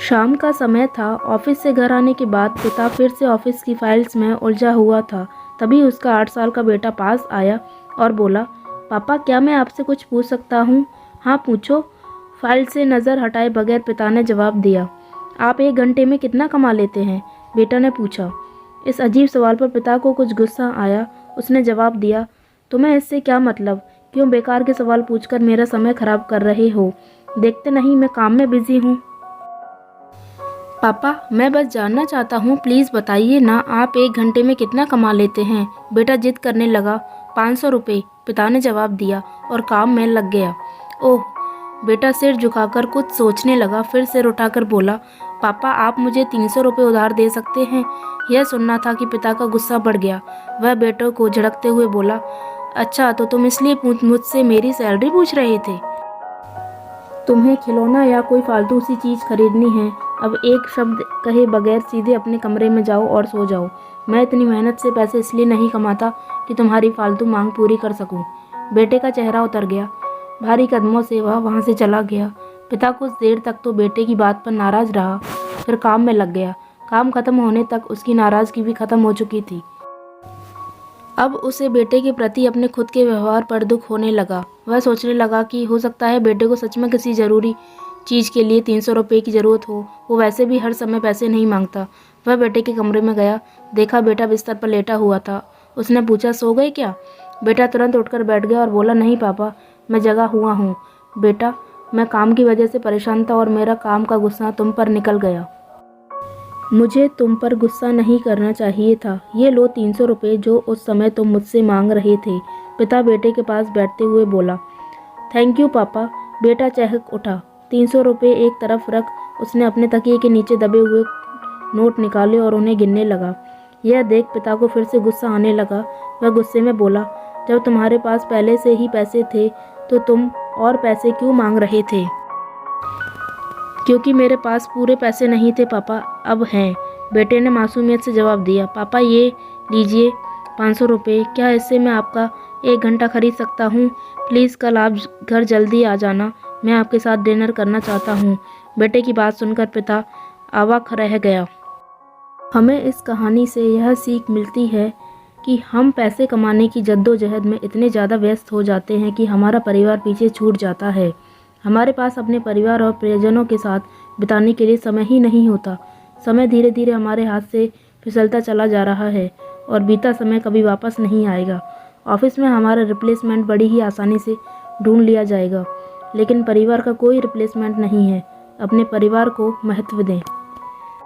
शाम का समय था। ऑफिस से घर आने के बाद पिता फिर से ऑफिस की फाइल्स में उलझा हुआ था। तभी उसका 8 साल का बेटा पास आया और बोला, पापा क्या मैं आपसे कुछ पूछ सकता हूँ? हाँ पूछो। फाइल से नज़र हटाए बगैर पिता ने जवाब दिया। आप 1 घंटे में कितना कमा लेते हैं? बेटा ने पूछा। इस अजीब सवाल पर पिता को कुछ गुस्सा आया। उसने जवाब दिया, तुम्हें इससे क्या मतलब? क्यों बेकार के सवाल पूछकर मेरा समय खराब कर रहे हो? देखते नहीं मैं काम में बिजी हूँ। पापा मैं बस जानना चाहता हूँ, प्लीज़ बताइए ना, आप 1 घंटे में कितना कमा लेते हैं? बेटा जिद करने लगा। 500 रुपये, पिता ने जवाब दिया और काम में लग गया। ओह, बेटा सिर झुकाकर कुछ सोचने लगा, फिर सिर उठाकर बोला, पापा आप मुझे 300 रुपये उधार दे सकते हैं? यह सुनना था कि पिता का गुस्सा बढ़ गया। वह बेटों को झिड़कते हुए बोला, अच्छा तो तुम इसलिए मुझसे मेरी सैलरी पूछ रहे थे? तुम्हें खिलौना या कोई फालतू सी चीज़ खरीदनी है? अब एक शब्द कहे बगैर सीधे अपने कमरे में जाओ और सो जाओ। मैं इतनी मेहनत से पैसे इसलिए नहीं कमाता कि तुम्हारी फालतू मांग पूरी कर सकूं। बेटे का चेहरा उतर गया। भारी कदमों से वह वहां से चला गया। पिता कुछ देर तक तो बेटे की बात पर नाराज रहा, फिर काम में लग गया। काम खत्म होने तक उसकी नाराज़गी भी खत्म हो चुकी थी। अब उसे बेटे के प्रति अपने खुद के व्यवहार पर दुख होने लगा। वह सोचने लगा कि हो सकता है बेटे को सच में किसी ज़रूरी चीज़ के लिए 300 रुपये की ज़रूरत हो। वो वैसे भी हर समय पैसे नहीं मांगता। वह बेटे के कमरे में गया, देखा बेटा बिस्तर पर लेटा हुआ था। उसने पूछा, सो गए क्या? बेटा तुरंत उठकर बैठ गया और बोला, नहीं पापा, मैं जगा हुआ हूँ। बेटा मैं काम की वजह से परेशान था और मेरा काम का गुस्सा तुम पर निकल गया। मुझे तुम पर गुस्सा नहीं करना चाहिए था। ये लो 300 रुपये जो उस समय तुम मुझसे मांग रहे थे। पिता बेटे के पास बैठते हुए बोला। थैंक यू पापा। बेटा चहक उठा। 300 रुपये एक तरफ रख उसने अपने तकिए के नीचे दबे हुए नोट निकाले और उन्हें गिनने लगा। यह देख पिता को फिर से गुस्सा आने लगा। वह गुस्से में बोला, जब तुम्हारे पास पहले से ही पैसे थे तो तुम और पैसे क्यों मांग रहे थे? क्योंकि मेरे पास पूरे पैसे नहीं थे पापा, अब हैं। बेटे ने मासूमियत से जवाब दिया। पापा ये लीजिए 500 रुपये, क्या इससे मैं आपका 1 घंटा खरीद सकता हूँ? प्लीज़ कल आप घर जल्दी आ जाना, मैं आपके साथ डिनर करना चाहता हूँ। बेटे की बात सुनकर पिता अवाक रह गया। हमें इस कहानी से यह सीख मिलती है कि हम पैसे कमाने की जद्दोजहद में इतने ज़्यादा व्यस्त हो जाते हैं कि हमारा परिवार पीछे छूट जाता है। हमारे पास अपने परिवार और प्रियजनों के साथ बिताने के लिए समय ही नहीं होता। समय धीरे धीरे हमारे हाथ से फिसलता चला जा रहा है और बीता समय कभी वापस नहीं आएगा। ऑफिस में हमारा रिप्लेसमेंट बड़ी ही आसानी से ढूंढ लिया जाएगा, लेकिन परिवार का कोई रिप्लेसमेंट नहीं है। अपने परिवार को महत्व दें।